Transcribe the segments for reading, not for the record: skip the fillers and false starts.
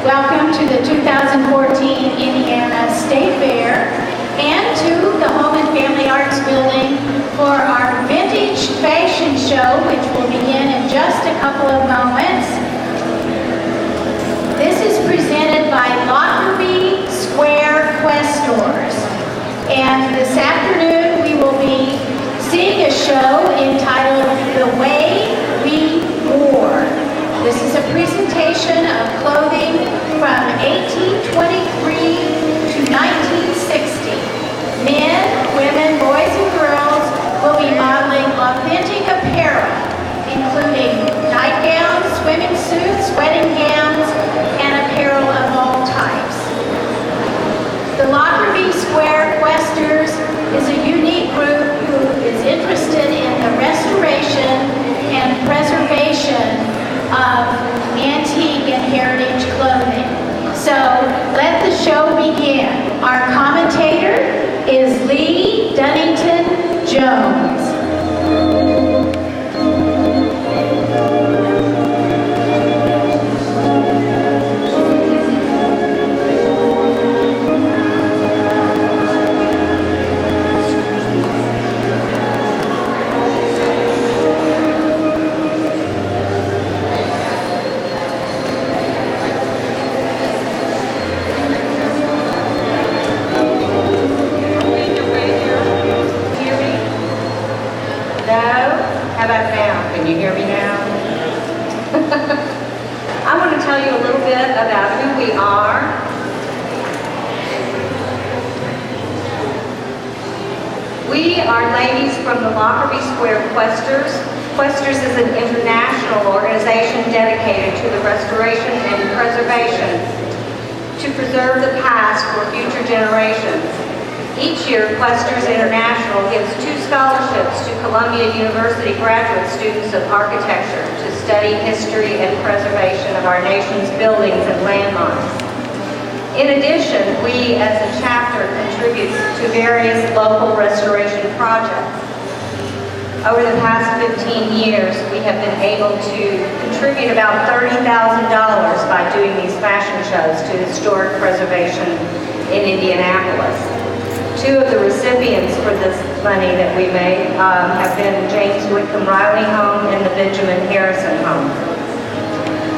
Welcome to the 2014 Indiana State Fair and to the Home and Family Arts Building for our Vintage Fashion Show, which will begin in just a couple of moments. This is presented by Lockerbie Square Questors. And this afternoon we will be seeing a show entitled The Way We Wore. This is a presentation of clothing from 1823 to 1960. Men, women, boys, and girls will be modeling authentic apparel, including nightgowns, swimming suits, wedding gowns, and apparel of all types. The Lockerbie Square Questors is a unique group who is interested in the restoration and preservation of antique and heritage clothing. So let the show begin. Our commentator is Lee Dunnington Jones. Can you hear me now? I want to tell you a little bit about who we are. We are ladies from the Lockerbie Square Questors. Questors is an international organization dedicated to the restoration and preservation to preserve the past for future generations. Each year, Questors International gives 2 scholarships to Columbia University graduate students of architecture to study history and preservation of our nation's buildings and landmarks. In addition, we as a chapter contribute to various local restoration projects. Over the past 15 years, we have been able to contribute about $30,000 by doing these fashion shows to historic preservation in Indianapolis. 2 of the recipients for this money that we made have been James Whitcomb Riley Home and the Benjamin Harrison Home.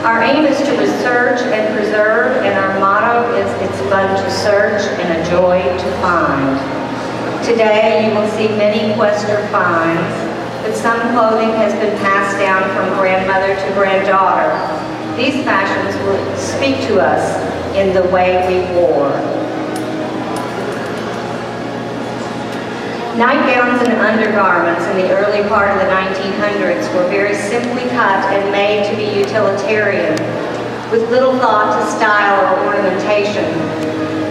Our aim is to research and preserve, and our motto is it's fun to search and a joy to find. Today you will see many Questor finds, but some clothing has been passed down from grandmother to granddaughter. These fashions will speak to us in the way we wore. Nightgowns and undergarments in the early part of the 1900s were very simply cut and made to be utilitarian, with little thought to style or ornamentation.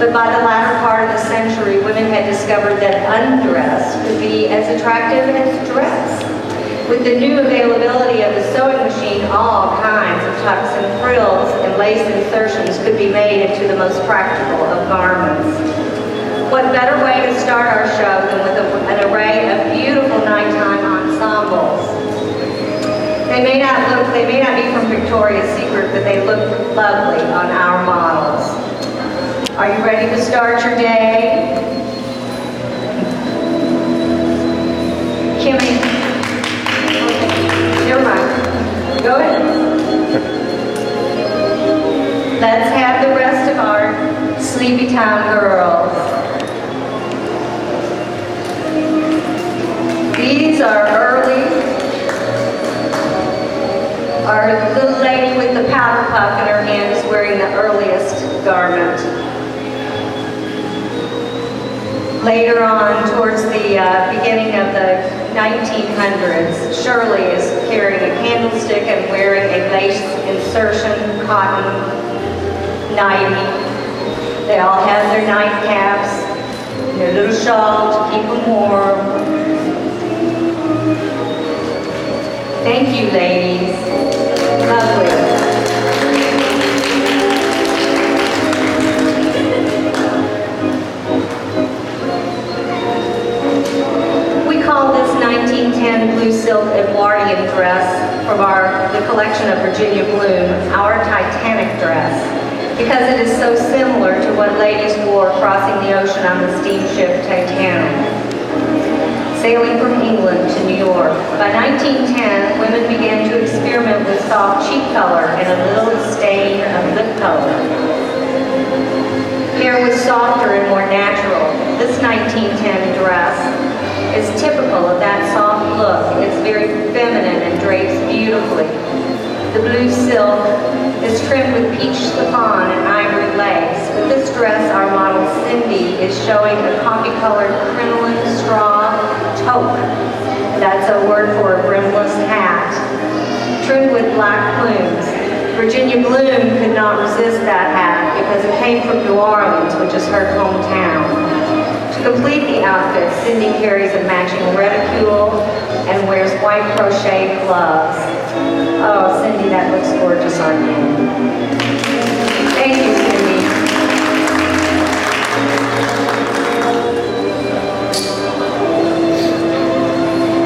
But by the latter part of the century, women had discovered that undress could be as attractive as dress. With the new availability of the sewing machine, all kinds of tucks and frills and lace insertions could be made into the most practical of garments. What better way to start our show than with an array of beautiful nighttime ensembles? They may not be from Victoria's Secret, but they look lovely on our models. Are you ready to start your day? Kimmy? Never mind. Go ahead. Let's have the rest of our sleepy time girls. These are our little lady with the powder puff in her hand is wearing the earliest garment. Later on, towards the beginning of the 1900s, Shirley is carrying a candlestick and wearing a lace insertion cotton nightie. They all have their nightcaps, their little shawl to keep them warm. Thank you, ladies. Lovely. We call this 1910 blue silk Edwardian dress from the collection of Virginia Bloom, our Titanic dress. because it is so similar to what ladies wore crossing the ocean on the steamship Titanic, sailing from England to New York. By 1910, women began to experiment with soft cheek color and a little stain of lip color. Hair was softer and more natural. This 1910 dress is typical of that soft look. It's very feminine and drapes beautifully. The blue silk is trimmed with peach chiffon and ivory lace. With this dress, our model Cindy is showing a coffee-colored crinoline straw toque. That's a word for a brimless hat, trimmed with black plumes. Virginia Bloom could not resist that hat because it came from New Orleans, which is her hometown. To complete the outfit, Cindy carries a matching reticule and wears white crochet gloves. Oh, Cindy, that looks gorgeous on you. Thank you, Cindy.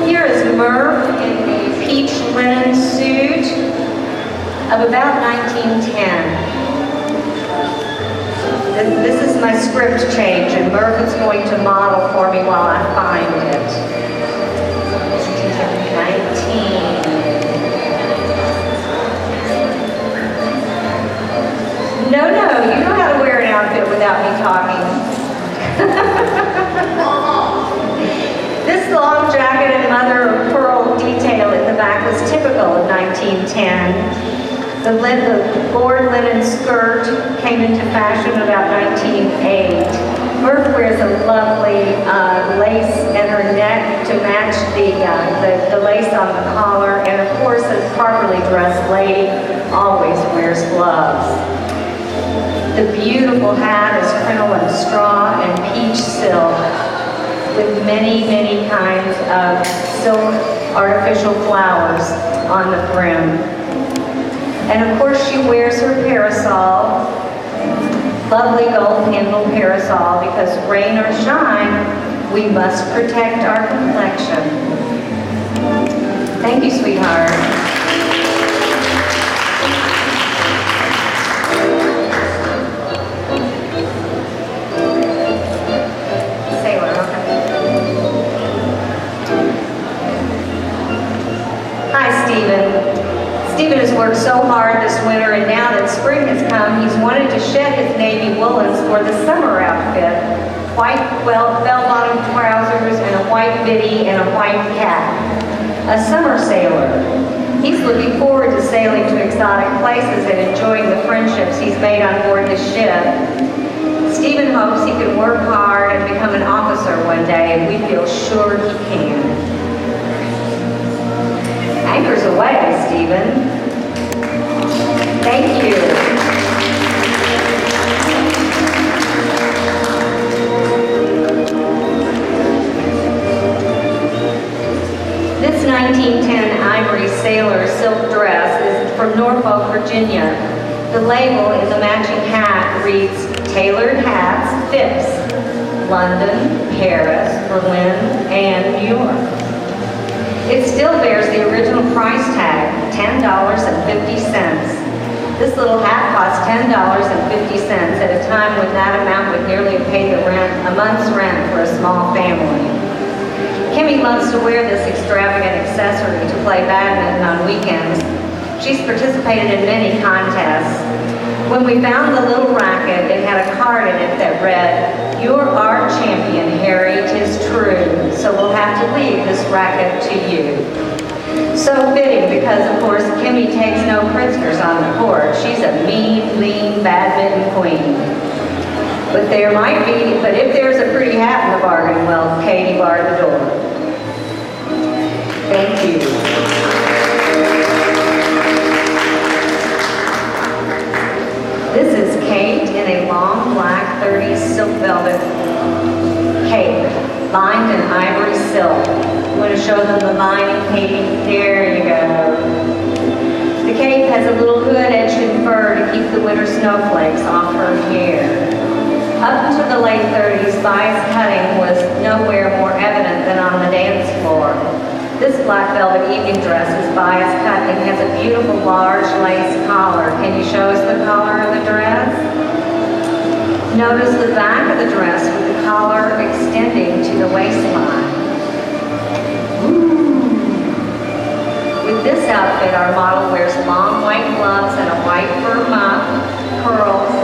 Here is Murph in a peach linen suit of about 1910. This is my script change, and Murph is going to model for me while I find it. 19. No, you know how to wear an outfit without me talking. This long jacket and mother of pearl detail in the back was typical of 1910. The board linen skirt came into fashion about 1908. Murph wears a lovely lace in her neck to match the lace on the collar, and of course, a properly dressed lady always wears gloves. The beautiful hat is crinoline straw and peach silk with many, many kinds of silk artificial flowers on the brim. And of course she wears her parasol, lovely gold handled parasol, because rain or shine, we must protect our complexion. Thank you, sweetheart. Sailor, okay. Hi, Stephen. Stephen has worked so hard this winter, and now that spring has come, he's wanted to shed his navy woolens for the summer outfit. White bell-bottom trousers and a white biddy and a white cap. A summer sailor. He's looking forward to sailing to exotic places and enjoying the friendships he's made on board the ship. Stephen hopes he can work hard and become an officer one day, and we feel sure he can. Anchors away, Stephen. Thank you. This 1910 ivory sailor silk dress is from Norfolk, Virginia. The label in the matching hat reads, "Tailored Hats, Phipps, London, Paris, Berlin, and New York." It still bears the original price tag, $10.50. This little hat cost $10.50 at a time when that amount would nearly pay a month's rent for a small family. Kimmy loves to wear this extravagant accessory to play badminton on weekends. She's participated in many contests. When we found the little racket, it had a card in it that read, "You're our champion, Harry, 'tis true, so we'll have to leave this racket to you." So fitting, because of course Kimmy takes no prisoners on the court. She's a mean, lean badminton queen. But if there's a pretty hat in the bargain, well, Katie barred the door. Thank you. This is Kate in a long black 30s silk velvet cape, lined in ivory silk. I'm going to show them the lining, Katie. There you go. The cape has a little hood edged in fur to keep the winter snowflakes off her hair. Up until the late 30s, bias cutting was nowhere more evident than on the dance floor. This black velvet evening dress is bias cut and has a beautiful large lace collar. Can you show us the collar of the dress? Notice the back of the dress with the collar extending to the waistline. Ooh. With this outfit, our model wears long white gloves and a white fur muff, pearls,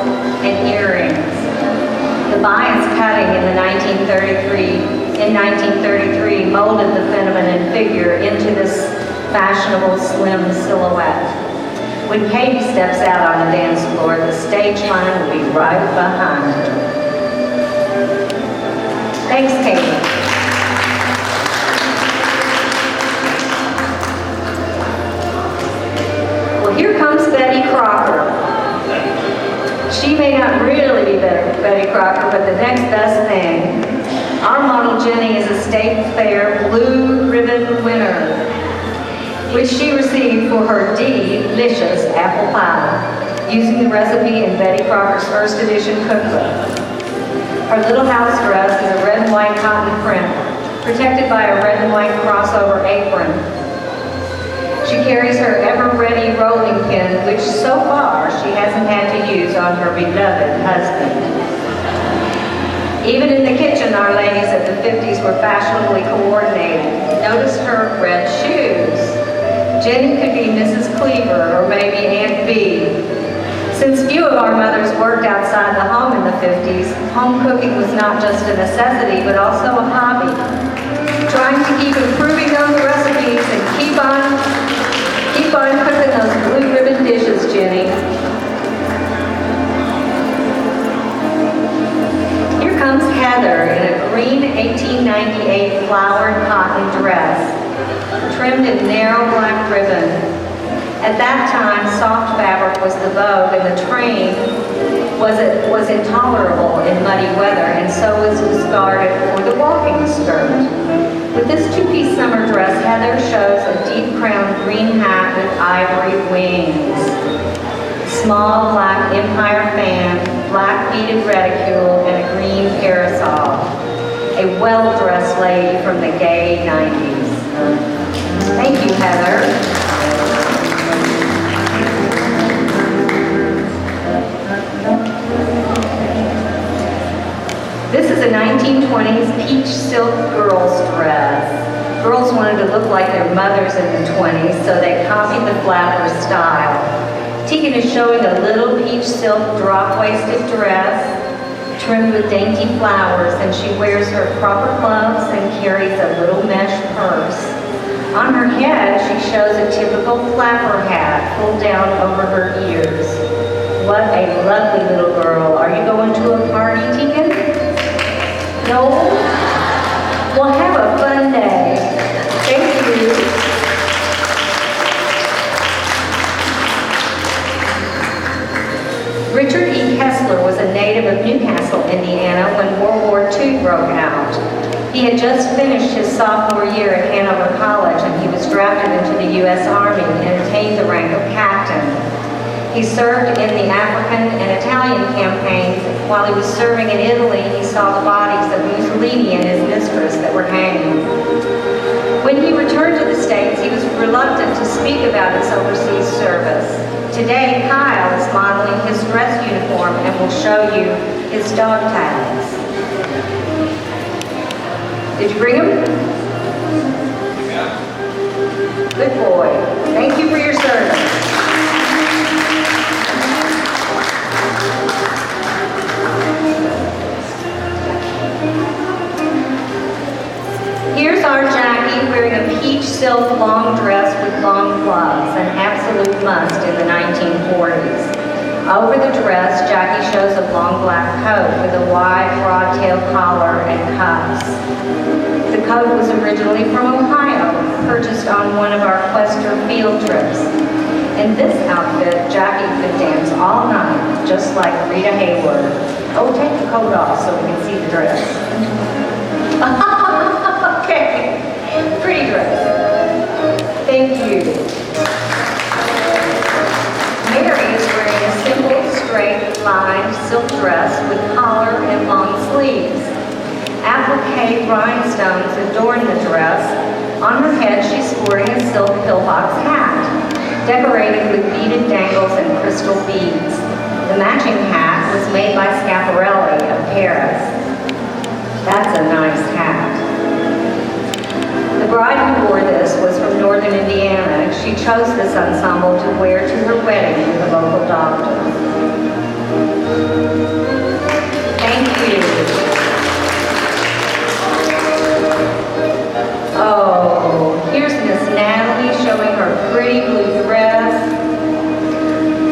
and earrings. The bias cutting in 1933 molded the feminine figure into this fashionable slim silhouette. When Katie steps out on the dance floor, the stage line will be right behind her. Thanks, Katie. Well, here comes Betty Crocker. She may not really be Betty Crocker, but the next best thing. Our model Jenny is a State Fair Blue Ribbon winner, which she received for her delicious apple pie, using the recipe in Betty Crocker's first edition cookbook. Her little house dress is a red and white cotton print, protected by a red and white crossover apron. She carries her ever-ready rolling pin, which so far she hasn't had to use on her beloved husband. Even in the kitchen, our ladies of the 50s were fashionably coordinated. Notice her red shoes. Jenny could be Mrs. Cleaver or maybe Aunt B. Since few of our mothers worked outside the home in the 50s, home cooking was not just a necessity, but also a hobby. Trying to keep improving those recipes and keep on cooking those blue ribbon dishes, Jenny. Here comes Heather in a green 1898 flowered cotton dress, trimmed in narrow black ribbon. At that time, soft fabric was the vogue, and the train was intolerable in muddy weather, and so was discarded for the walking skirt. With this two-piece summer dress, Heather shows a deep-crowned green hat with ivory wings, small black empire fan, black beaded reticule, and a green parasol. A well-dressed lady from the gay 90s. Thank you, Heather. This is a 1920s peach silk girl's dress. Girls wanted to look like their mothers in the 20s, so they copied the flapper style. Tegan is showing a little peach silk drop-waisted dress trimmed with dainty flowers, and she wears her proper gloves and carries a little mesh purse. On her head, she shows a typical flapper hat pulled down over her ears. What a lovely little girl. Are you going to a party, Tegan? No? Well, have a fun day. Thank you. Richard E. Kessler was a native of Newcastle, Indiana, when World War II broke out. He had just finished his sophomore year at Hanover College, and he was drafted into the U.S. Army and attained the rank of captain. He served in the African and Italian campaigns. While he was serving in Italy, he saw the bodies of Mussolini and his mistress that were hanged. When he returned to the States, he was reluctant to speak about his overseas service. Today, Kyle is modeling his dress uniform and will show you his dog tags. Did you bring him? Yeah. Good boy. Thank you for your service. Here's our Jackie wearing a peach silk long dress with long gloves, an absolute must in the 1940s. Over the dress, Jackie shows a long black coat with a wide broad-tail collar and cuffs. The coat was originally from Ohio, purchased on one of our Questors field trips. In this outfit, Jackie could dance all night, just like Rita Hayworth. Oh, take the coat off so we can see the dress. Okay, pretty dress. Thank you. Mary is wearing a simple, straight, lined silk dress with collar and long sleeves. Applique rhinestones adorn the dress. On her head, pillbox hat, decorated with beaded dangles and crystal beads. The matching hat was made by Schiaparelli of Paris. That's a nice hat. The bride who wore this was from northern Indiana. She chose this ensemble to wear to her wedding with a local doctor. Thank you. Oh, here's Miss Natalie showing her pretty blue dress.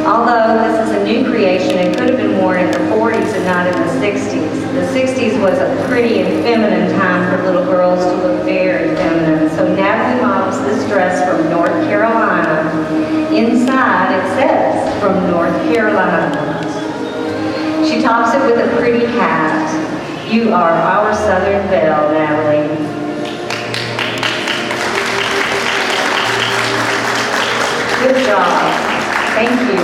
Although this is a new creation, it could have been worn in the 40s and not in the 60s. The 60s was a pretty and feminine time for little girls to look very feminine. So Natalie models this dress from North Carolina. Inside it says, from North Carolina. She tops it with a pretty hat. You are our Southern belle, Natalie. Good job. Thank you.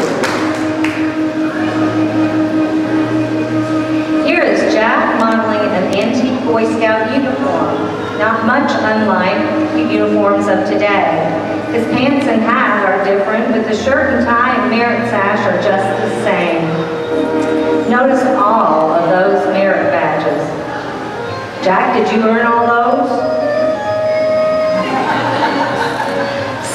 Here is Jack modeling an antique Boy Scout uniform, not much unlike the uniforms of today. His pants and hat are different, but the shirt and tie and merit sash are just the same. Notice all of those merit badges. Jack, did you earn all those?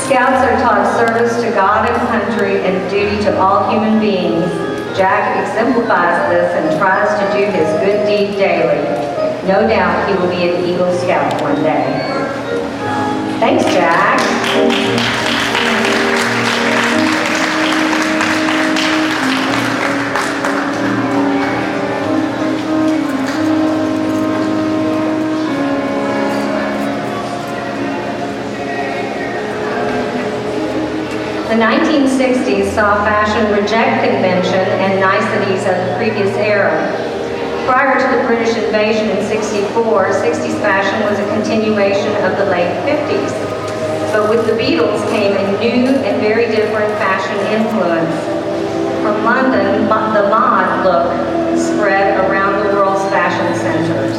Scouts are taught service to God and country and duty to all human beings. Jack exemplifies this and tries to do his good deed daily. No doubt he will be an Eagle Scout one day. Thanks, Jack. The 1960s saw fashion reject convention and niceties of the previous era. Prior to the British invasion in '64, 60s fashion was a continuation of the late 50s. But with the Beatles came a new and very different fashion influence. From London, the mod look spread around the world's fashion centers.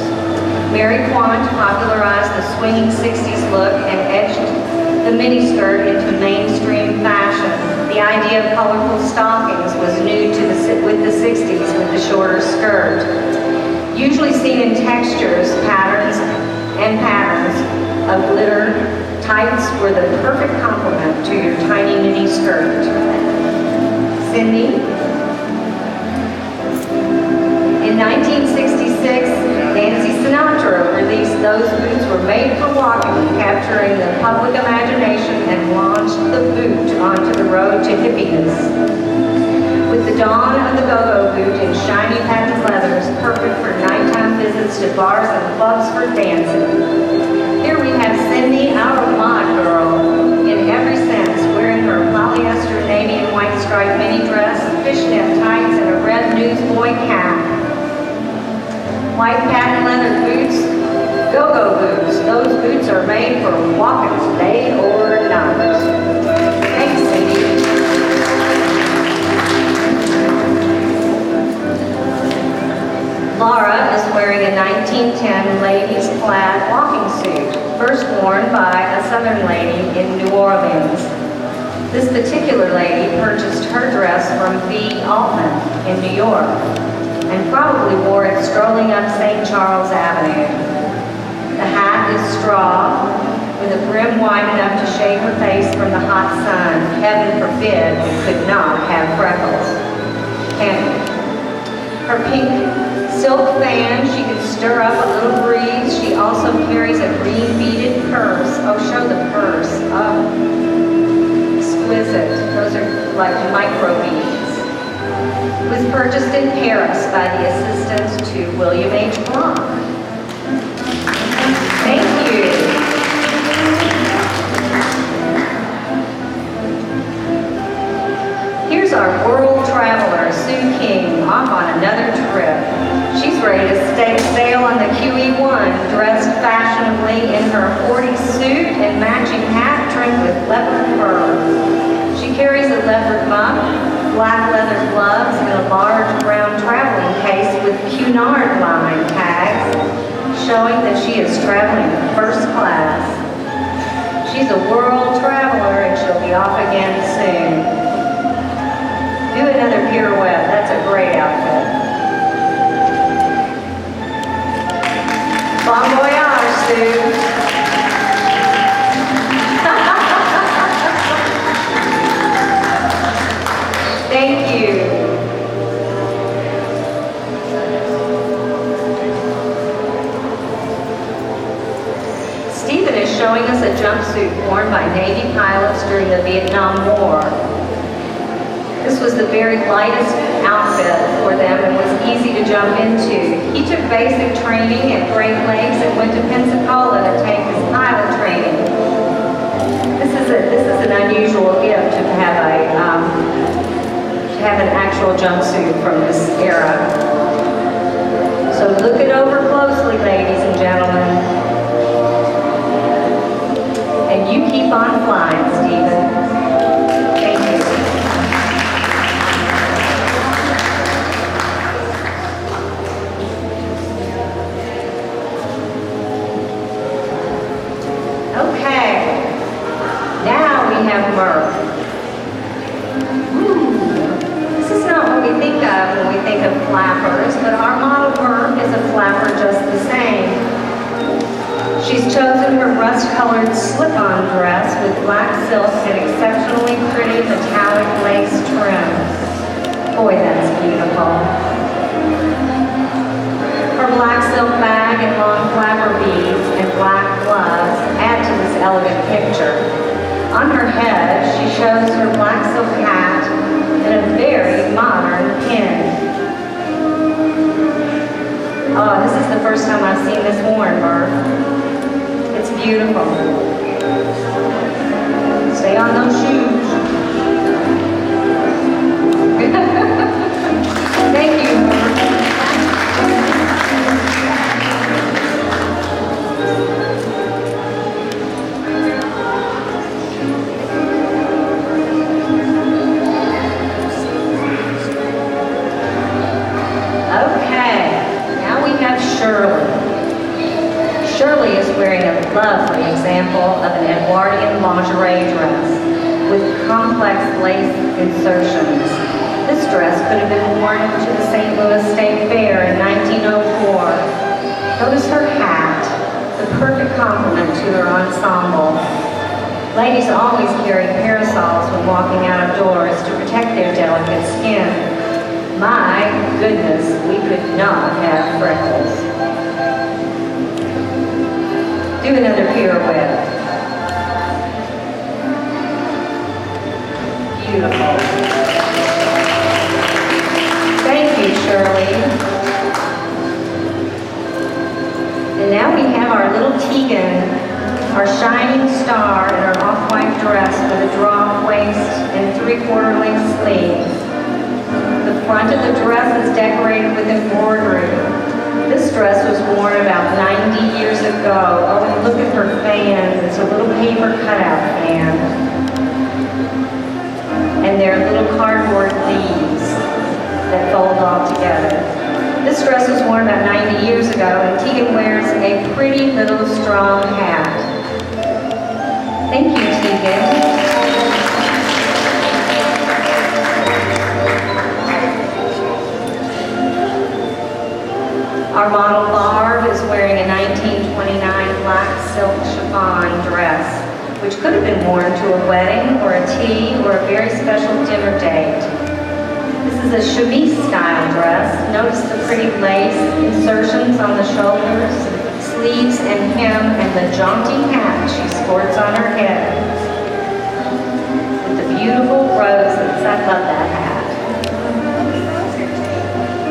Mary Quant popularized the swinging 60s look and etched the miniskirt into mainstream fashion. The idea of colorful stockings was new with the 60s with the shorter skirt. Usually seen in textures, patterns of glitter, tights were the perfect complement to your tiny mini skirt. Cindy? In 1966, Nancy Sinatra released Those Boots Were Made for Walking, capturing the public imagination and launched the boot onto the road to hippiness. With the dawn of the go-go boot in shiny patent leathers, perfect for nighttime visits to bars and clubs for dancing. Here we have Cindy, our mod girl, in every sense, wearing her polyester navy and white striped mini dress, fishnet tights, and a red newsboy cap. White patent leather boots, go-go boots. Those boots are made for walking day or night. Thanks, Cindy. Laura is wearing a 1910 ladies' plaid walking suit, first worn by a Southern lady in New Orleans. This particular lady purchased her dress from V. Altman in New York, and probably wore it strolling up St. Charles Avenue. The hat is straw, with a brim wide enough to shade her face from the hot sun. Heaven forbid it could not have freckles. And her pink silk fan, she can stir up a little breeze. She also carries a green beaded purse. Oh, show the purse. Oh, exquisite. Those are like micro beads. Was purchased in Paris by the assistant to William H. Block. Thank you. Here's our world traveler, Sue King, off on another trip. She's ready to sail on the QE1, dressed fashionably in her 40s suit and matching hat trimmed with leopard fur. She carries a leopard muff, black leather gloves, and a large brown traveling case with Cunard line tags, showing that she is traveling first class. She's a world traveler and she'll be off again soon. Do another pirouette. That's a great outfit. Bon voyage, Sue. Thank you. Stephen is showing us a jumpsuit worn by Navy pilots during the Vietnam War. This was the very lightest outfit for them and was easy to jump into. He took basic training at Great Lakes and went to Pensacola to take his pilot training. This is an unusual gift to have an actual jumpsuit from this era. So look it over closely, ladies and gentlemen. And you keep on flying, Stephen. Thank you. Okay. Now we have Murph. This is not what we think of when we think of flappers, but our model Murph is a flapper just the same. She's chosen her rust-colored slip-on dress with black silk and exceptionally pretty metallic lace trim. Boy, that's beautiful. Her black silk bag and long flapper beads and black gloves add to this elegant picture. On her head, she shows her black silk hat and a very modern pin. Oh, this is the first time I've seen this worn, Murph. It's beautiful. Stay on those shoes. Thank you, Murph. Shirley. Shirley is wearing a lovely example of an Edwardian lingerie dress with complex lace insertions. This dress could have been worn to the St. Louis State Fair in 1904. Notice her hat, the perfect complement to her ensemble. Ladies always carry parasols when walking out of doors to protect their delicate skin. My goodness, we could not have freckles. Do another pirouette. Beautiful. Thank you, Shirley. And now we have our little Tegan, our shining star in her off-white dress with a drop waist and 3/4 length sleeves. The front of the dress is decorated with embroidery. This dress was worn about 90 years ago. Oh, and look at her fan. It's a little paper cutout fan. And they're little cardboard leaves that fold all together. This dress was worn about 90 years ago, and Tegan wears a pretty little strong hat. Thank you, Tegan. Our model Barb is wearing a 1929 black silk chiffon dress, which could have been worn to a wedding or a tea or a very special dinner date. This is a chemise style dress. Notice the pretty lace insertions on the shoulders, sleeves and hem, and the jaunty hat she sports on her head. With the beautiful roses, I love that hat.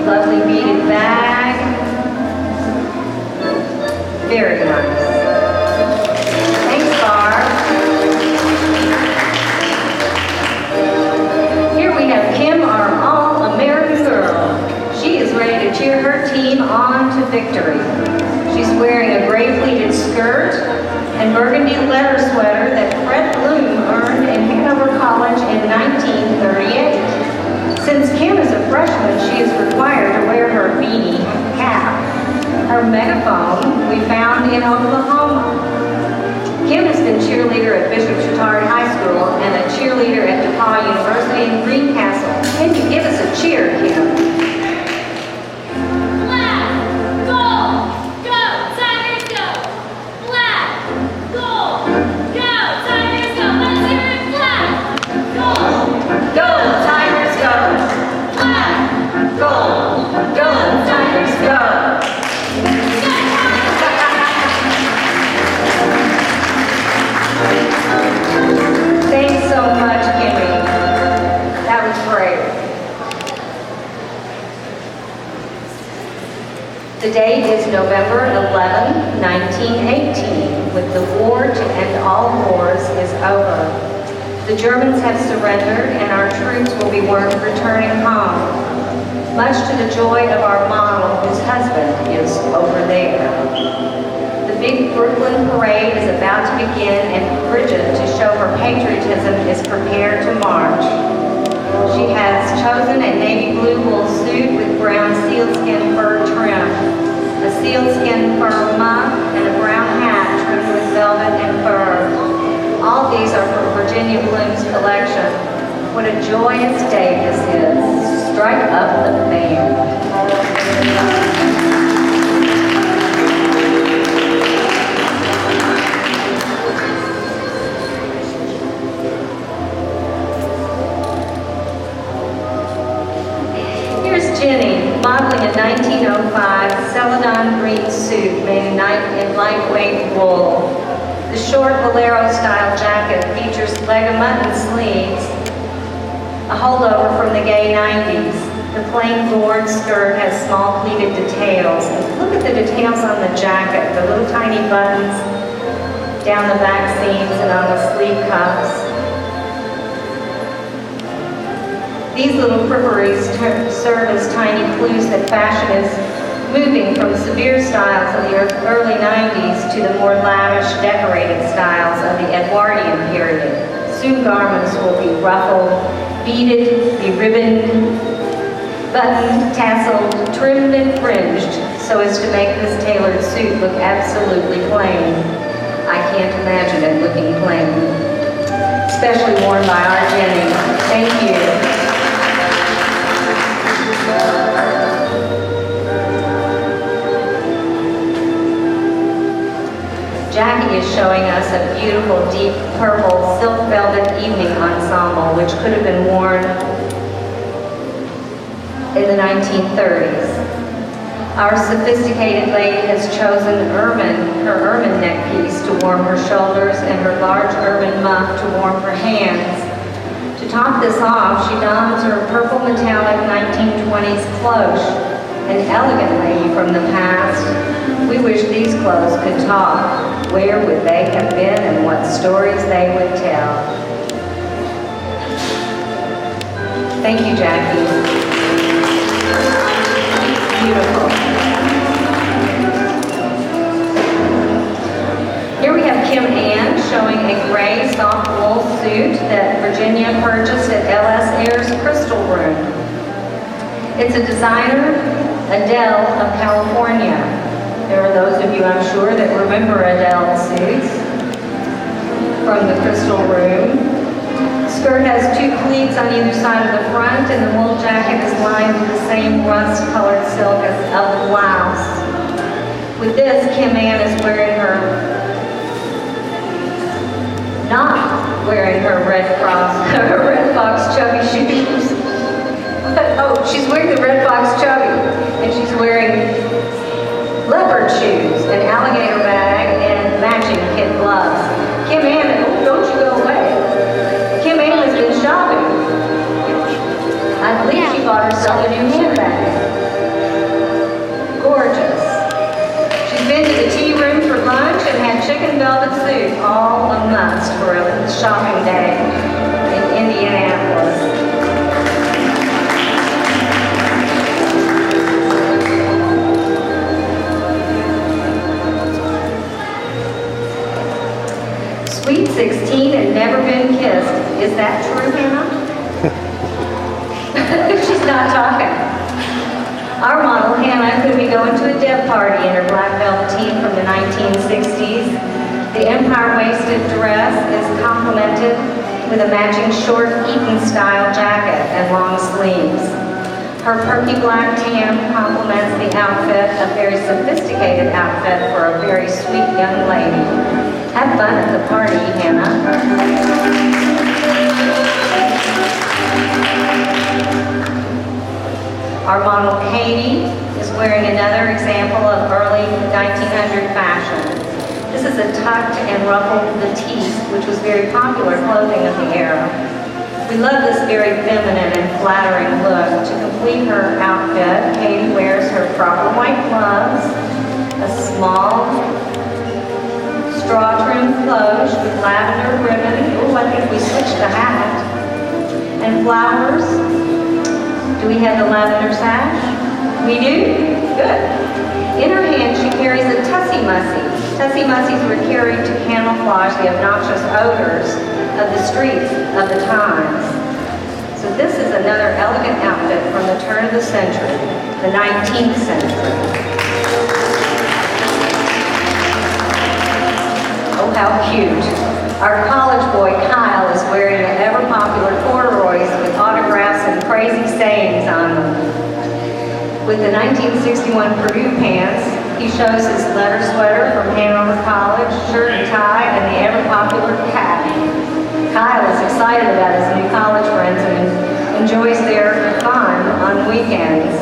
Lovely beaded bag. Very nice. Thanks, Barb. Here we have Kim, our all-American girl. She is ready to cheer her team on to victory. She's wearing a gray pleated skirt and burgundy leather sweater that Fred Bloom earned in Hanover College in 1938. Since Kim is a freshman, she is required to wear her beanie cap. Her megaphone we found in Oklahoma. Kim has been cheerleader at Bishop Chatard High School and a cheerleader at DePaul University in Greencastle. Can you give us a cheer, Kim? Black, gold, go, Tigers go! Black, gold, go, Tigers go! Let's hear it, black, gold, Go, Tigers, go! black, Go, go, Tigers, go! Thanks so much, Kimmy. That was great. The date is November 11, 1918, with the war to end all wars is over. The Germans have surrendered and our troops will be returning home, much to the joy of our model whose husband is over there. The big Brooklyn parade is about to begin and Bridget, to show her patriotism, is prepared to march. She has chosen a navy blue wool suit with brown sealskin fur trim, a sealskin fur muff, and a brown hat trimmed with velvet and fur. All these are from Virginia Bloom's collection. What a joyous day this is. Strike up the band. Jenny, modeling a 1905 celadon green suit made in lightweight wool. The short bolero-style jacket features leg of mutton sleeves, a holdover from the gay 90s. The plain board skirt has small pleated details. Look at the details on the jacket, the little tiny buttons down the back seams and on the sleeve cuffs. These little fripperies serve as tiny clues that fashion is moving from severe styles of the early 90s to the more lavish, decorated styles of the Edwardian period. Soon garments will be ruffled, beaded, beribboned, buttoned, tasseled, trimmed, and fringed so as to make this tailored suit look absolutely plain. I can't imagine it looking plain. Especially worn by our Jenny. Thank you. Jackie is showing us a beautiful deep purple silk velvet evening ensemble which could have been worn in the 1930s. Our sophisticated lady has chosen her ermine neck piece to warm her shoulders and her large ermine muff to warm her hands. To top this off, she dons her purple metallic 1920s cloche, an elegant lady from the past. We wish these clothes could talk. Where would they have been and what stories they would tell? Thank you, Jackie. Beautiful. Here we have Kim Ann showing a gray soft wool suit that Virginia purchased at L.S. Ayer's Crystal Room. It's a designer, Adele of California. There are those of you, I'm sure, that remember Adele suits from the Crystal Room. Skirt has two pleats on either side of the front, and the wool jacket is lined with the same rust-colored silk as of the blouse. With this, Kim Ann is not wearing her Red Fox chubby shoes. Oh, she's wearing the Red Fox chubby, and she's wearing leopard shoes, an alligator bag, and matching kid gloves. Kim Ann, oh, don't you go away. Kim Ann has been shopping. I believe she bought herself a new handbag. Gorgeous. She's been to the tea room for lunch and had chicken velvet suit, all a must for a shopping day in Indianapolis. Sweet 16 and never been kissed. Is that true, Hannah? She's not talking. Our model, Hannah, could be going to a dev party in her black velveteen from the 1960s. The empire waisted dress is complemented with a matching short Eton-style jacket and long sleeves. Her perky black tam complements the outfit, a very sophisticated outfit for a very sweet young lady. Have fun at the party, Hannah. Our model Katie is wearing another example of early 1900 fashion. This is a tucked and ruffled batiste, which was very popular clothing of the era. We love this very feminine and flattering look. To complete her outfit, Katie wears her proper white gloves, a small straw-trimmed cloche with lavender ribbon. Oh, I think we switched the hat. And flowers. Do we have the lavender sash? We do? Good. In her hand, she carries a tussie mussy. Tussie mussies were carried to camouflage the obnoxious odors of the streets of the times. So this is another elegant outfit from the turn of the century, the 19th century. Oh, how cute. Our college boy, Kyle, is wearing the ever-popular corduroys with autographs and crazy sayings on them. With the 1961 Purdue pants, he shows his leather sweater from Hanover College, shirt and tie, and the ever-popular cap. Kyle is excited about his new college friends and enjoys their fun on weekends.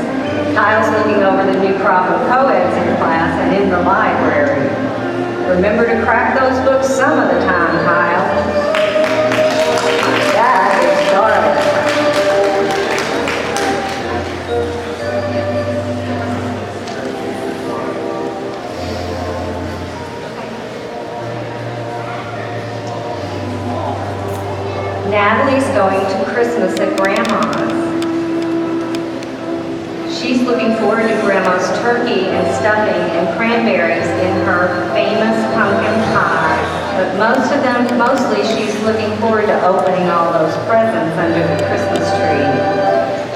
Kyle's looking over the new crop of co-eds in class and in the library. Remember to crack those books some of the time, Kyle. That is darling. Natalie's going to Christmas at Grandma's. She's looking forward to Grandma's turkey and stuffing and cranberries in her famous pumpkin pie. But mostly she's looking forward to opening all those presents under the Christmas tree.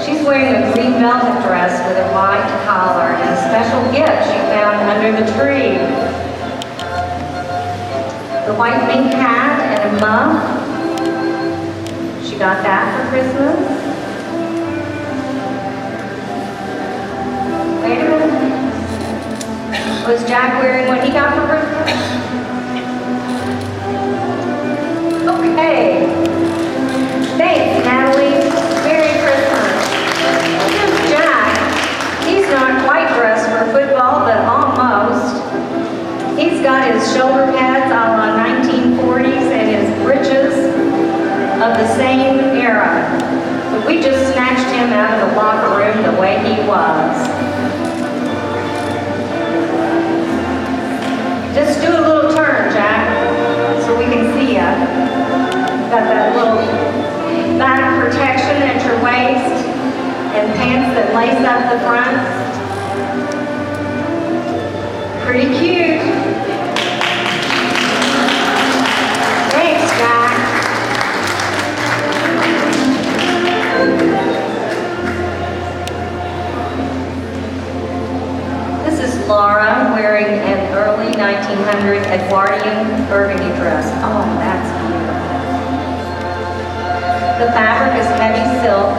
She's wearing a green velvet dress with a white collar and a special gift she found under the tree. The white mink hat and a muff. She got that for Christmas. Wait a minute. Was Jack wearing what he got for Christmas? Okay. Thanks, Natalie. Merry Christmas. Here's Jack. He's not quite dressed for football, but almost. He's got his shoulder pads a la 1940s and his breeches of the same era. But we just snatched him out of the locker room the way he was. Just do a little turn, Jack, so we can see you. Got that little back protection at your waist and pants that lace up the front. Pretty cute. Thanks, Jack. This is Laura wearing an early 1900 Edwardian burgundy dress. Oh, that's beautiful. The fabric is heavy silk,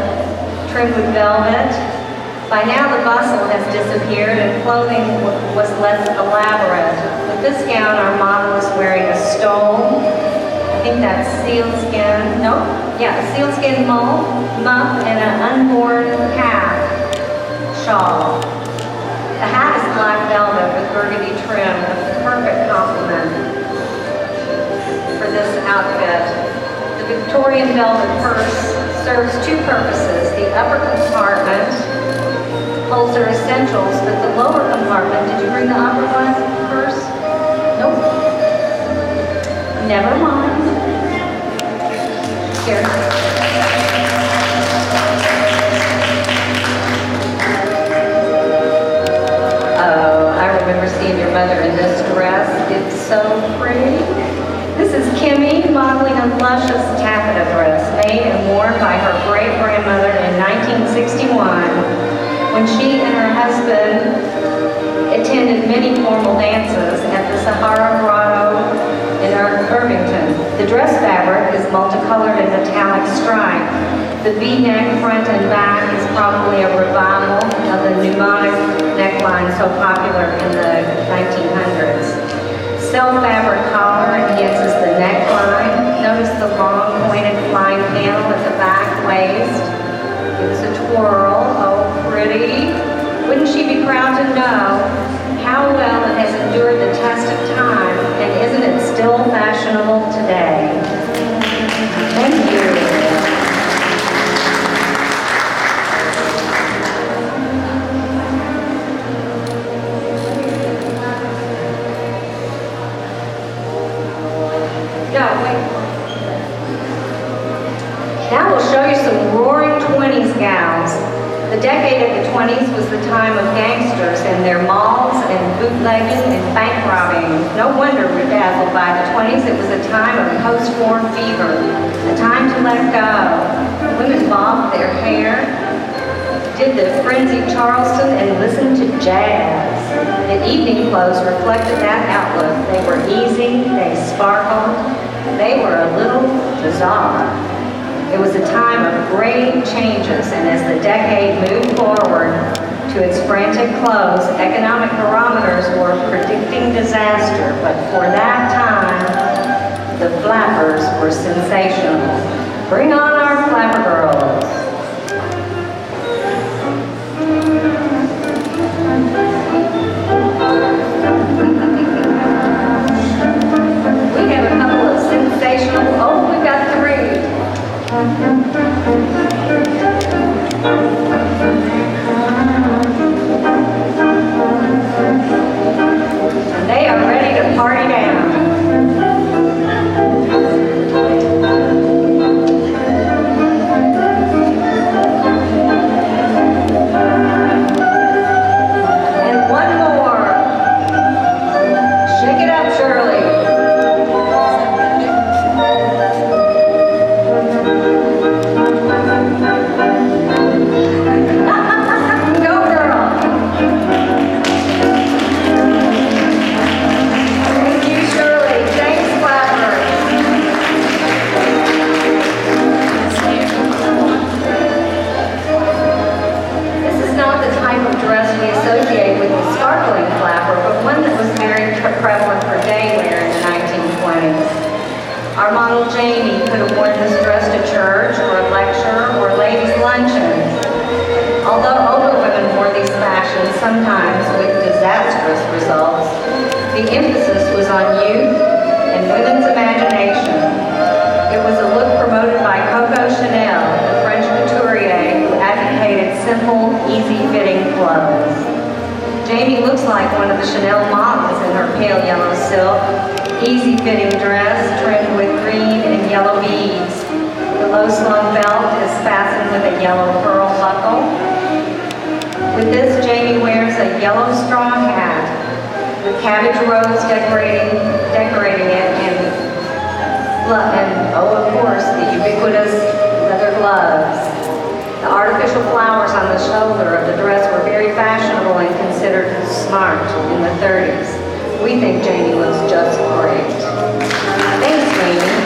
trimmed with velvet. By now the bustle has disappeared and clothing was less elaborate. With this gown, our model is wearing a stole. I think that's sealskin. Nope. Yeah, sealskin muff and an unworn cap shawl. The hat is black velvet with burgundy trim, a perfect complement for this outfit. The Victorian velvet purse serves two purposes. The upper compartment holds her essentials, but the lower compartment, did you bring the upper one first? Nope. Never mind. Here. Oh, I remember seeing your mother in this dress. It's so pretty. This is Kimmy modeling a luscious taffeta dress made and worn by her great-grandmother in 1961. When she and her husband attended many formal dances at the Sahara Grotto Irvington. The dress fabric is multicolored and metallic stripe. The V-neck front and back is probably a revival of the pneumatic neckline so popular in the 1900s. Self-fabric collar enhances the neckline. Notice the long pointed flying panel at the back waist. It's a twirl. Oh, pretty. Wouldn't she be proud to know how well it has endured the test of time, and isn't it still fashionable today? Thank you. Now we'll show you some roaring 20s gals. The decade of the 20s was the time of gangsters and their malls and bootlegging and bank robbing. No wonder we're dazzled by the 20s. It was a time of post-war fever, a time to let go. Women bobbed their hair, did the frenzied Charleston, and listened to jazz. The evening clothes reflected that outlook. They were easy, they sparkled, they were a little bizarre. It was a time of great changes, and as the decade moved forward to its frantic close, economic barometers were predicting disaster, but for that time, the flappers were sensational. Bring on our flapper girls. We have a couple of sensational, oh, we've got 3. And they are ready to party down. And one more. Shake it up, Shirley. Prevalent for day wear in the 1920s. Our model Jamie could have worn this dress to church or a lecture or a ladies' luncheon. Although older women wore these fashions, sometimes with disastrous results, the emphasis was on youth and women's imagination. It was a look promoted by Coco Chanel, the French couturier who advocated simple, easy-fitting clothes. Jamie looks like one of the Chanel models in her pale yellow silk, easy-fitting dress trimmed with green and yellow beads. The low-slung belt is fastened with a yellow pearl buckle. With this, Jamie wears a yellow straw hat with cabbage rose decorating it, and oh, of course, the ubiquitous leather gloves. The artificial flowers on the shoulder of the dress were very fashionable and considered smart in the 30s. We think Jamie looks just great. Thanks, Jamie.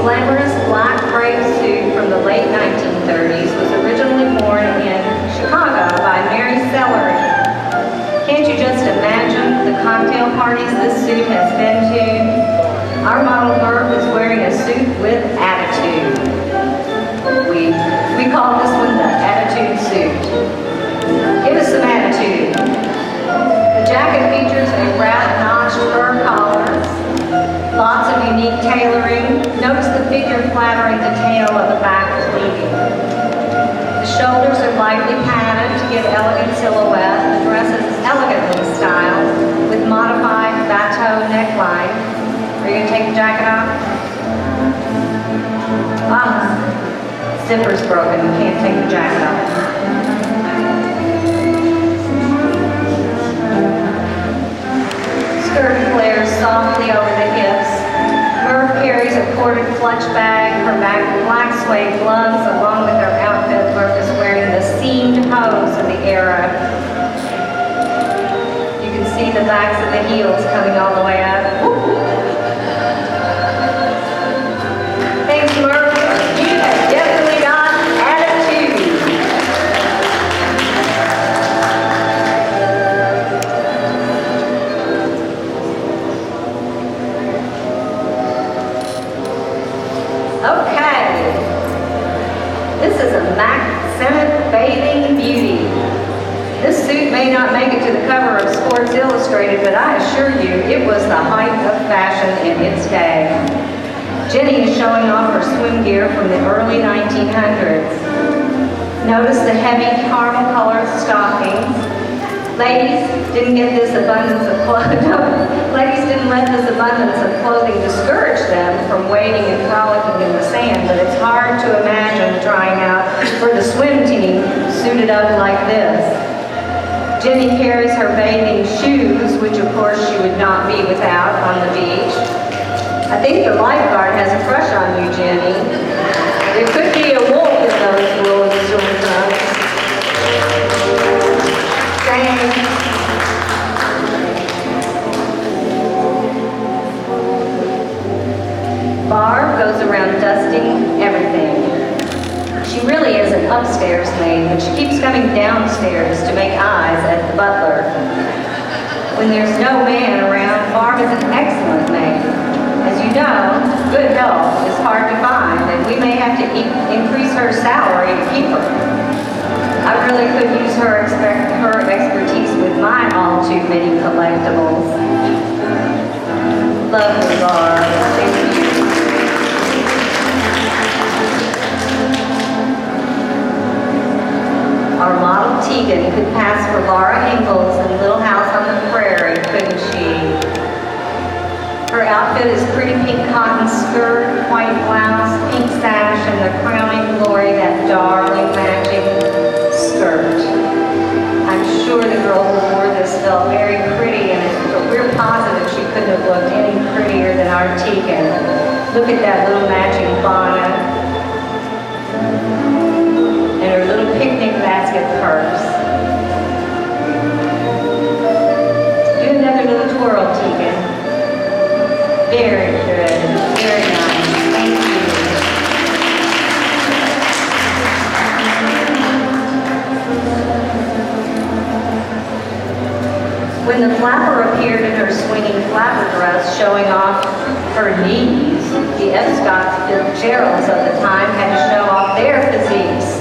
Glamorous black braid suit from the late 1930s was originally worn in Chicago by Mary Celery. Can't you just imagine the cocktail parties this suit has been to? Our model Herb is wearing a suit with attitude. We call this one the attitude suit. Give us some attitude. The jacket features a rat-notched fur collar, lots of unique tailoring. Notice the figure flattering the tail of the back pleating. The shoulders are lightly padded to give elegant silhouette. The dress is elegantly styled with modified bateau neckline. Are you going to take the jacket off? Zipper's broken. You can't take the jacket off. skirt flares softly over the hips. Merv carries a corded clutch bag, her black suede gloves, along with her outfit. Merv is wearing the seamed hose of the era. You can see the backs of the heels coming all the way up. Thanks, Merv. You have definitely got attitude. Okay. This is a Mac Senate bathing beauty. This suit may not make it to the cover of Sports Illustrated, but I assure you it was the height of fashion in its day. Jenny is showing off her swim gear from the early 1900s. Notice the heavy caramel-colored stockings. Ladies didn't let this abundance of clothing discourage them from wading and frolicking in the sand, but it's hard to imagine trying out for the swim team suited up like this. Jenny carries her bathing shoes, which of course she would not be without on the beach. I think the lifeguard has a crush on you, Jenny. There could be a wolf in those woolly swim trunks. Thanks. Barb goes around dusting everything. She really is an upstairs maid, but she keeps coming downstairs to make eyes at the butler. When there's no man around, Barb is an excellent maid. As you know, good help is hard to find, and we may have to increase her salary to keep her. I really could use her expertise with my all too many collectibles. Love you, Barb. Thank you. Our model Tegan could pass for Laura Ingalls in Little House on the Prairie, couldn't she? Her outfit is pretty pink cotton skirt, white blouse, pink sash, and the crowning glory, that darling matching skirt. I'm sure the girl who wore this felt very pretty in it, but we're positive she couldn't have looked any prettier than our Tegan. Look at that little matching bonnet. And her little picnic basket purse. Do another little twirl, Tegan. Very good. Very nice. Thank you. When the flapper appeared in her swinging flapper dress showing off her knees, the F. Scott Fitzgeralds of the time had to show off their physiques.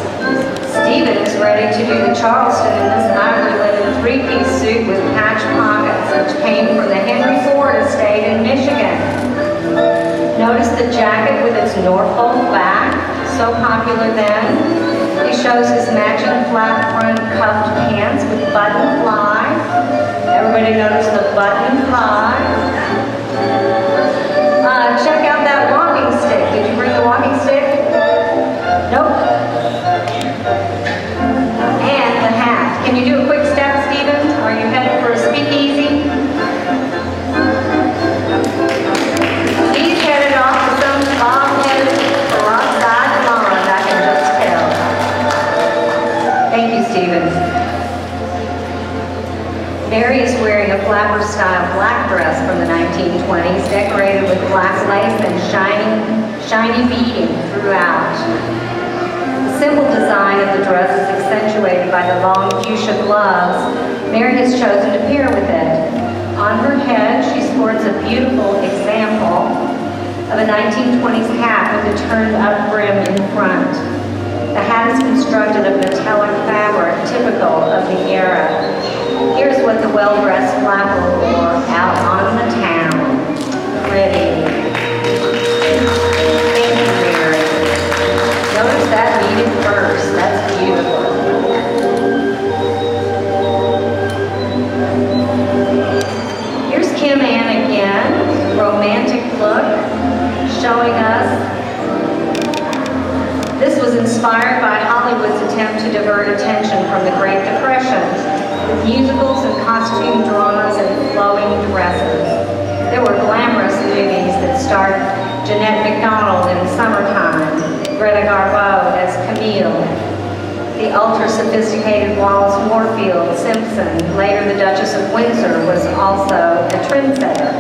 Stephen is ready to do the Charleston in this ivory linen three-piece suit with patch pockets, which came from the Henry Ford estate in Michigan. Notice the jacket with its Norfolk back, so popular then. He shows his matching flat front cuffed pants with button fly. Everybody notice the button fly. Check out that walking stick. Did you bring the walking stick? Nope. And the hat. Can you do a quick step, Stephen? Are you headed for a speakeasy? He's headed off to some bob-headed peroxide blonde, I can just tell. Thank you, Stephen. Mary is wearing a flapper-style black dress from the 1920s, decorated with black lace and shiny beading throughout. The simple design of the dress is accentuated by the long fuchsia gloves Mary has chosen to pair with it. On her head, she sports a beautiful example of a 1920s hat with a turned-up brim in front. The hat is constructed of metallic fabric typical of the era. Here's what the well-dressed flapper wore out on the town. Pretty. Thank you, Mary. Notice that beaded purse. That's beautiful. Here's Kim Ann again. Romantic look, showing us. This was inspired by Hollywood's attempt to divert attention from the Great Depression. with musicals and costume dramas and flowing dresses. There were glamorous movies that starred Jeanette MacDonald in Summertime, Greta Garbo as Camille, the ultra-sophisticated Wallace Moorfield Simpson, later the Duchess of Windsor, was also a trendsetter.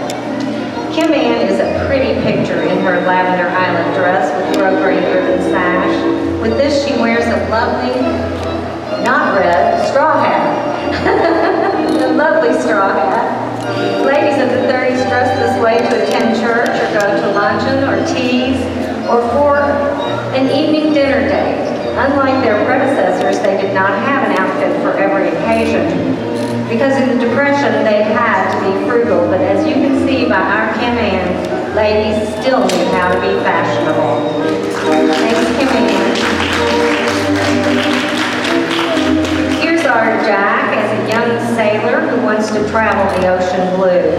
Kim Ann is a pretty picture in her lavender island dress with grosgrain ribbon sash. With this, she wears a lovely, not red, straw hat. A lovely straw hat. Ladies of the 30s dress this way to attend church or go to luncheon or teas or for an evening dinner date. Unlike their predecessors, they did not have an outfit for every occasion. Because in the Depression, they had to be frugal, but as you can see by our Kim Ann, ladies still knew how to be fashionable. Thanks, Kim Ann. Here's our Jack as a young sailor who wants to travel the ocean blue.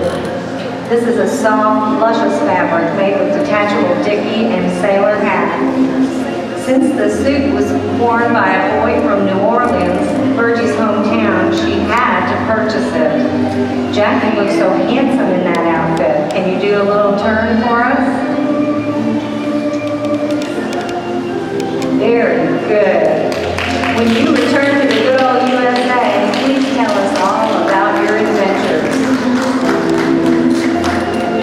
This is a soft, luscious fabric made with detachable dicky and sailor hat. Since the suit was worn by a boy from New Orleans, Virgie's hometown, she had to purchase it. Jackie looks so handsome in that outfit. Can you do a little turn for us? Very good. When you return to the good old USA, please tell us all about your adventures.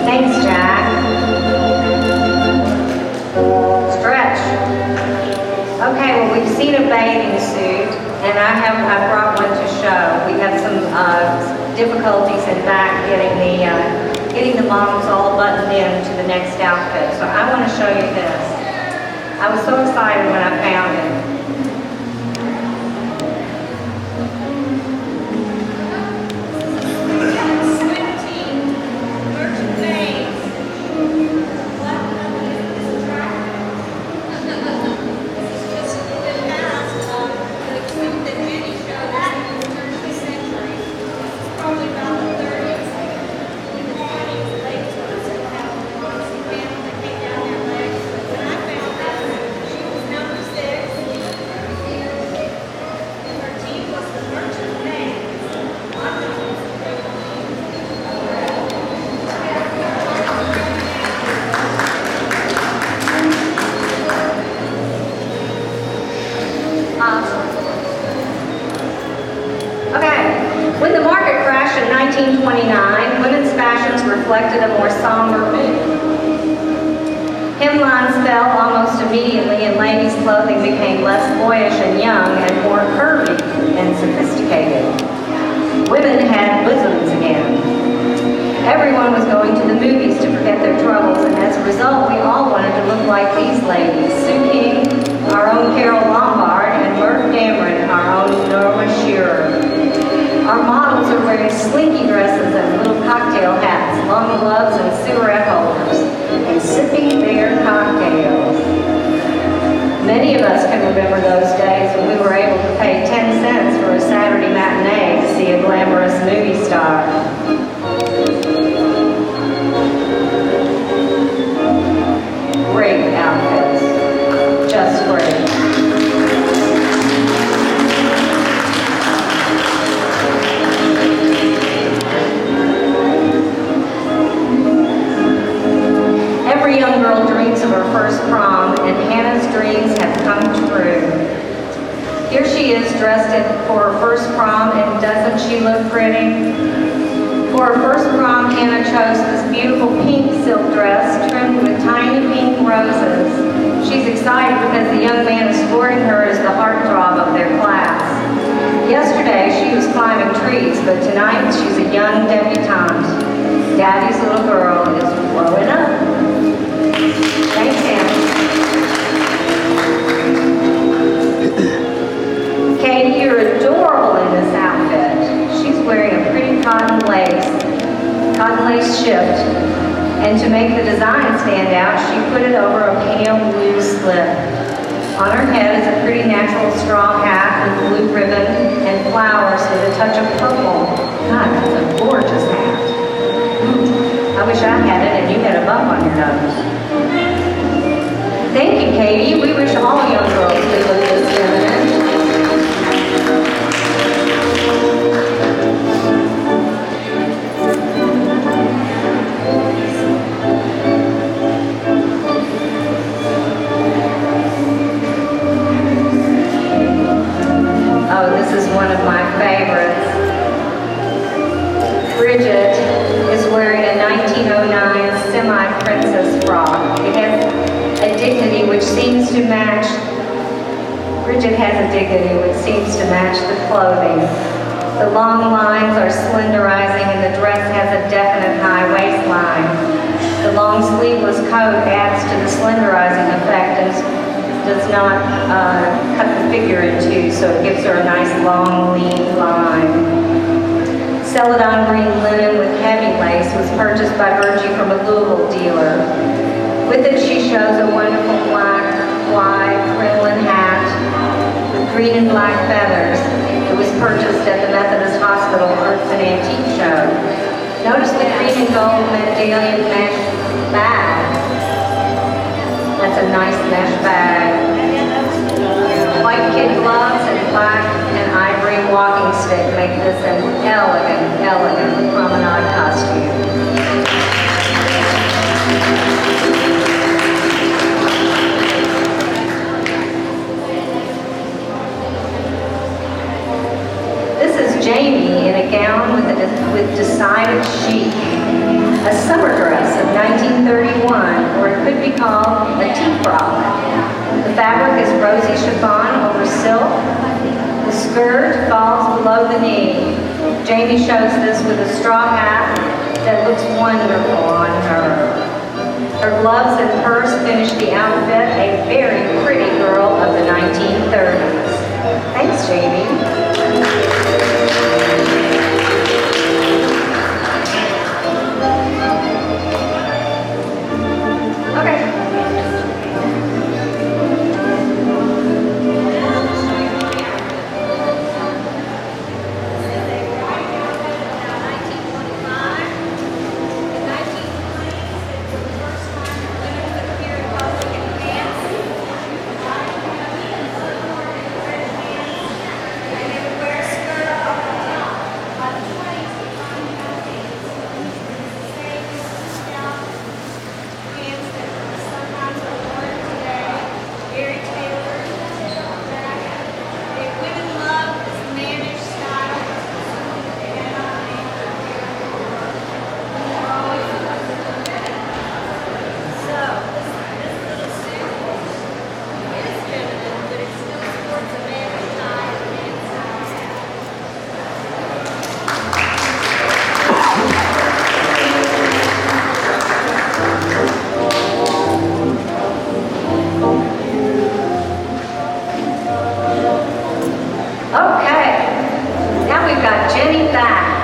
Thanks, Jack. Stretch. Okay, well, we've seen a bathing suit, and I brought one to show. We have some difficulties in back getting the models all buttoned in to the next outfit. So I want to show you this. I was so excited when I found it. When the market crashed in 1929, women's fashions reflected a more somber mood. Hemlines fell almost immediately and ladies' clothing became less boyish and young and more curvy and sophisticated. Women had bosoms again. Everyone was going to the movies to forget their troubles, and as a result, we all wanted to look like these ladies. Sue King, our own Carol Lombard, and Merton Dameron, our own Norma Shearer. Our models are wearing slinky dresses and little cocktail hats, long gloves and cigarette holders, and sipping their cocktails. Many of us can remember those days when we were able to pay 10 cents for a Saturday matinee to see a glamorous movie star. Great outfits. Just great. Every young girl dreams of her first prom, and Hannah's dreams have come true. Here she is dressed for her first prom, and doesn't she look pretty? For her first prom, Hannah chose this beautiful pink silk dress trimmed with tiny pink roses. She's excited because the young man escorting her is the heartthrob of their class. Yesterday, she was climbing trees, but tonight she's a young debutante. Daddy's little girl is growing up. Thanks, Hannah. Katie, you're adorable in this outfit. She's wearing a pretty cotton lace shift, and to make the design stand out, she put it over a pale blue slip. On her head is a pretty natural straw hat with blue ribbon and flowers with a touch of purple. God, that's a gorgeous hat. I wish I had it and you had a bump on your nose. Thank you, Katie. We wish all young girls could look this feminine. harmonized semi-princess frock. It has a dignity which seems to match, Bridget has a dignity which seems to match the clothing. The long lines are slenderizing and the dress has a definite high waistline. The long sleeveless coat adds to the slenderizing effect and does not cut the figure in two, so it gives her a nice long, lean line. Celadon green linen with heavy lace was purchased by Virgie from a Louisville dealer. With it, she shows a wonderful black, wide crinoline hat with green and black feathers. It was purchased at the Methodist Hospital Arts and Antique Show. Notice the green and gold medallion mesh bag. That's a nice mesh bag. White kid gloves and black and ivory walking stick make this an elegant, elegant promenade costume. This is Jamie in a gown with decided chic. A summer dress of 1931, or it could be called a tea frock. The fabric is rosy chiffon over silk. The skirt falls below the knee. Jamie shows this with a straw hat that looks wonderful on her. Her gloves and purse finish the outfit, a very pretty girl of the 1930s. Thanks, Jamie.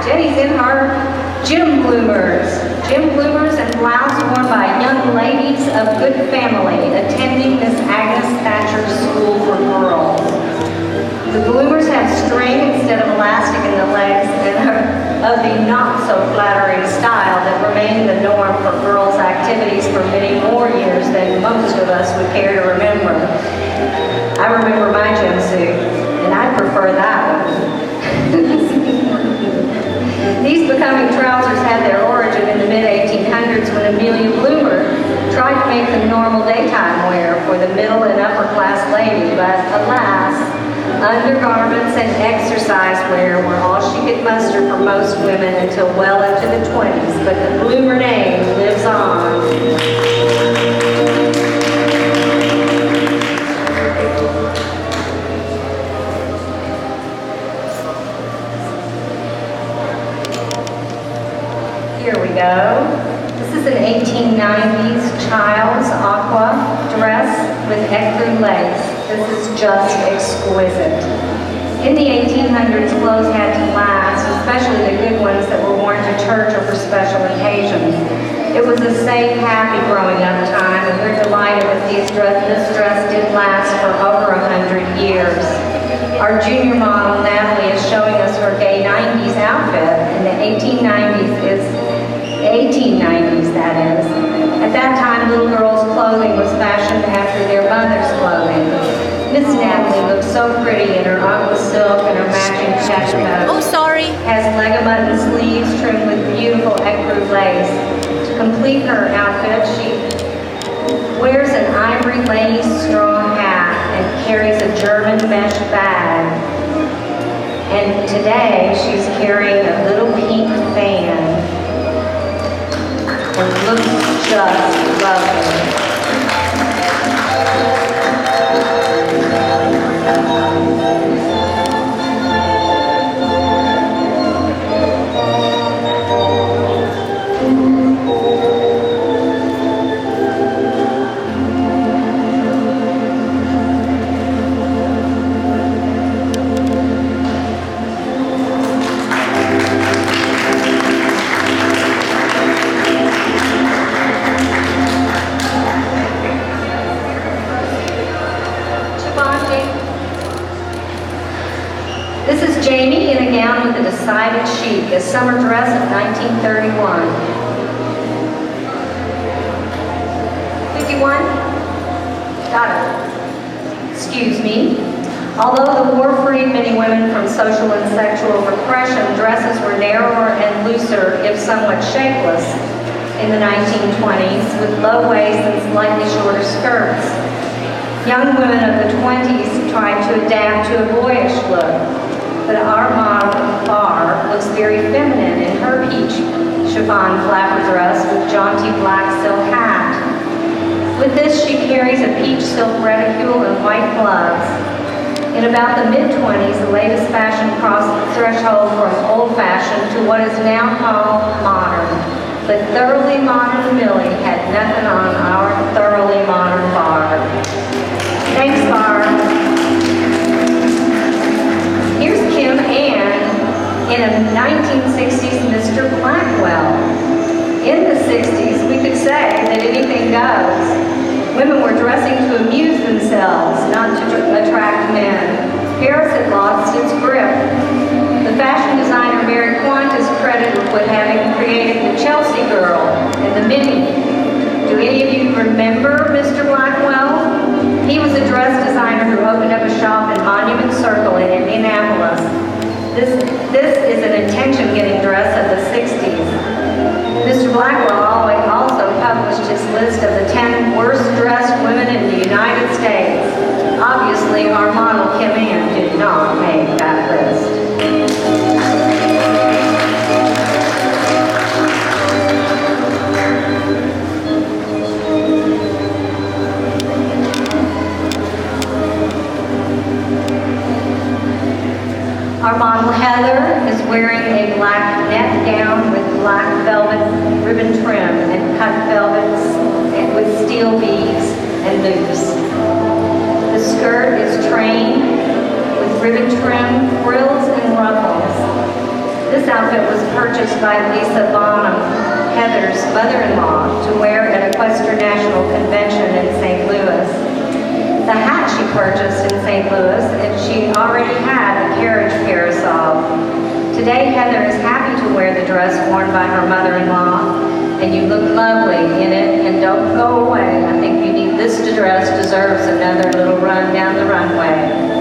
Jenny's in her gym bloomers. Gym bloomers and blouse worn by young ladies of good family attending Miss Agnes Thatcher's School for Girls. The bloomers have string instead of elastic in the legs and are of the not so flattering style that remained the norm for girls' activities for many more years than most of us would care to remember. I remember my gym suit, and I prefer that one. These becoming trousers had their origin in the mid-1800s when Amelia Bloomer tried to make them normal daytime wear for the middle and upper class lady, but alas, undergarments and exercise wear were all she could muster for most women until well into the 20s, but the Bloomer name lives on. Here we go. This is an 1890s child's aqua dress with ecru lace. This is just exquisite. In the 1800s, clothes had to last, especially the good ones that were worn to church or for special occasions. It was a safe, happy growing up time, and we're delighted that this dress did last for over 100 years. Our junior model, Natalie, is showing us her gay 90s outfit, and the 1890s, that is. At that time, little girls' clothing was fashioned after their mother's clothing. Miss Natalie looks so pretty in her aqua silk and her matching check Oh, sorry. Has leg-a-button sleeves trimmed with beautiful ecru lace. To complete her outfit, she wears an ivory lace straw hat and carries a German mesh bag. And today, she's carrying a little pink fan. and looks just lovely. This is Jamie in a gown with a decided chic, a summer dress of 1931. 51? Got it. Excuse me. Although the war freed many women from social and sexual repression, dresses were narrower and looser, if somewhat shapeless, in the 1920s, with low waists and slightly shorter skirts. Young women of the 20s tried to adapt to a boyish look, but our model, Barr, looks very feminine in her peach chiffon flapper dress with jaunty black silk hat. With this, she carries a peach silk reticule and white gloves. In about the mid-20s, the latest fashion crossed the threshold from old-fashioned to what is now called modern. But thoroughly modern Millie had nothing on our thoroughly modern Barr. Thanks, Barr. Here's Kim Ann in a 1960s Mr. Blackwell. In the 60s, we could say that anything goes. Women were dressing to amuse themselves, not to attract men. Paris had lost its grip. The fashion designer Mary Quant is credited with having created the Chelsea Girl and the Mini. Do any of you remember Mr. Blackwell? He was a dress designer who opened up a shop in Monument Circle in Indianapolis. This is an attention-getting dress of the 60s. Mr. Blackwell also published his list of the 10 worst-dressed women in the United States. Obviously, our model Kim Ann did not make that list. Our model Heather is wearing a black net gown with black velvet ribbon trim and cut velvets and with steel beads and loops. The skirt is trained with ribbon trim, frills, and ruffles. This outfit was purchased by Lisa Bonham, Heather's mother-in-law, to wear at a Questors National Convention in St. Louis. The hat she purchased in St. Louis, and she already had a carriage parasol. Today, Heather is happy to wear the dress worn by her mother-in-law, and you look lovely in it, and don't go away. I think this dress deserves another little run down the runway.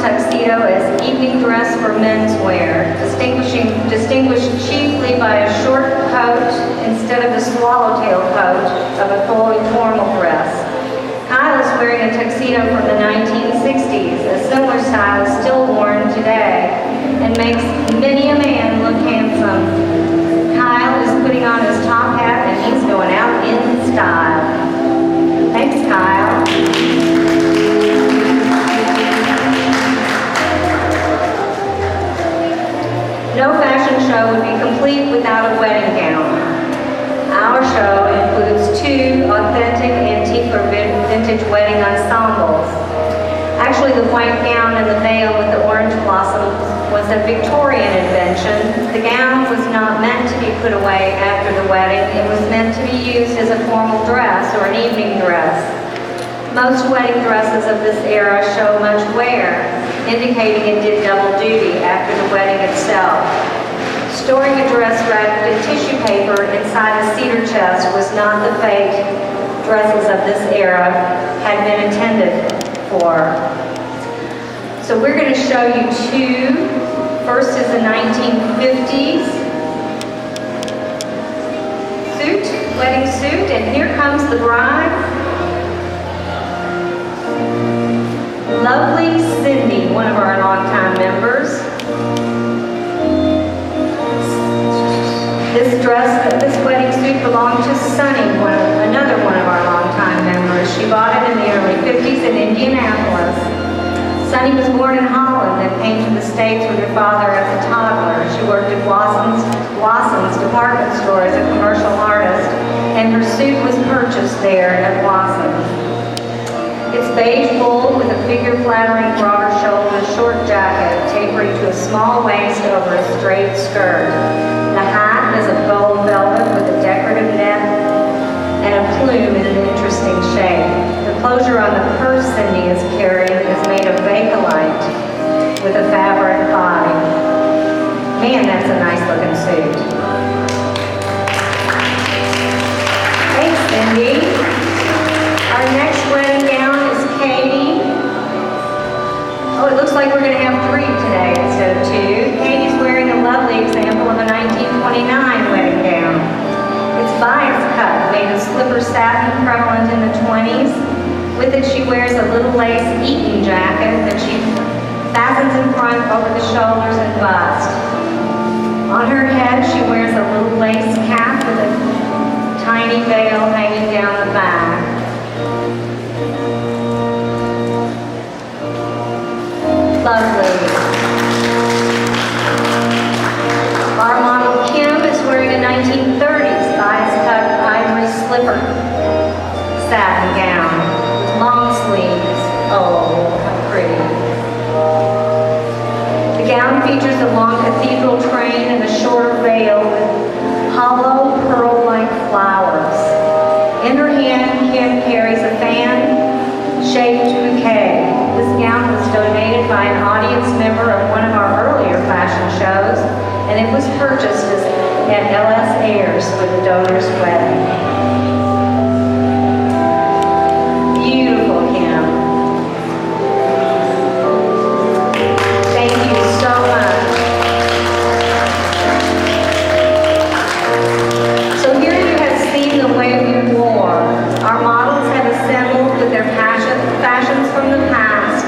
Tuxedo as evening dress for menswear, distinguished chiefly by a short coat instead of the swallowtail coat of a fully formal dress. Kyle is wearing a tuxedo from the 1960s. A similar style is still worn today and makes many a man look handsome. Kyle is putting on his top hat and he's going out in style. Thanks, Kyle. No fashion show would be complete without a wedding gown. Our show includes 2 authentic antique or vintage wedding ensembles. Actually, the white gown and the veil with the orange blossoms was a Victorian invention. The gown was not meant to be put away after the wedding. It was meant to be used as a formal dress or an evening dress. Most wedding dresses of this era show much wear, indicating it did double duty after the wedding itself. Storing a dress wrapped in tissue paper inside a cedar chest was not the fate dresses of this era had been intended for. So we're going to show you two. First is the 1950s suit, wedding suit, and here comes the bride. Lovely Cindy, one of our longtime members. This wedding suit belonged to Sunny, another one of our longtime members. She bought it in the early 50s in Indianapolis. Sunny was born in Holland and came to the States with her father as a toddler. She worked at Wasson's department store as a commercial artist, and her suit was purchased there at Wasson's. It's beige wool with a figure-flattering broader shoulder, short jacket tapering to a small waist over a straight skirt. The hat is of gold velvet with a decorative net and a plume in an interesting shape. The closure on the purse Cindy is carrying is made of bakelite with a fabric body. Man, that's a nice looking suit. Thanks, Cindy. Our next wedding gown is Katie. Oh, it looks like we're going to have three today instead of two. Katie's wearing a lovely example of a 1929 wedding gown. It's bias cut, made of slipper satin prevalent in the 20s. With it, she wears a little lace Eton jacket that she fastens in front over the shoulders and bust. On her head, she wears a little lace cap with a tiny veil hanging down the back. Lovely. Our model Kim is wearing a 1930s bias cut ivory slipper satin gown with long sleeves. Oh, how pretty. The gown features a long cathedral train and a shorter veil with hollow pearl-like flowers. In her hand, Kim carries a fan-shaped bouquet. This gown was donated by an audience member of one of our earlier fashion shows, and it was purchased at L.S. Ayers for the donor's wedding. Beautiful, Kim. Thank you so much. So here you have seen the way we wore. Our models have assembled with their fashions from the past.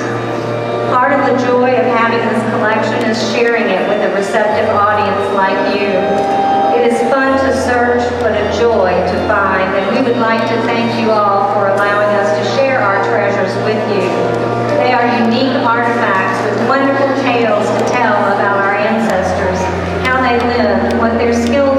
Part of the joy of having this collection is sharing it with a receptive audience like you. It is fun to search, but a joy to find, and we would like to thank you all for allowing us to share our treasures with you. They are unique artifacts with wonderful tales to tell about our ancestors, how they lived, what their skills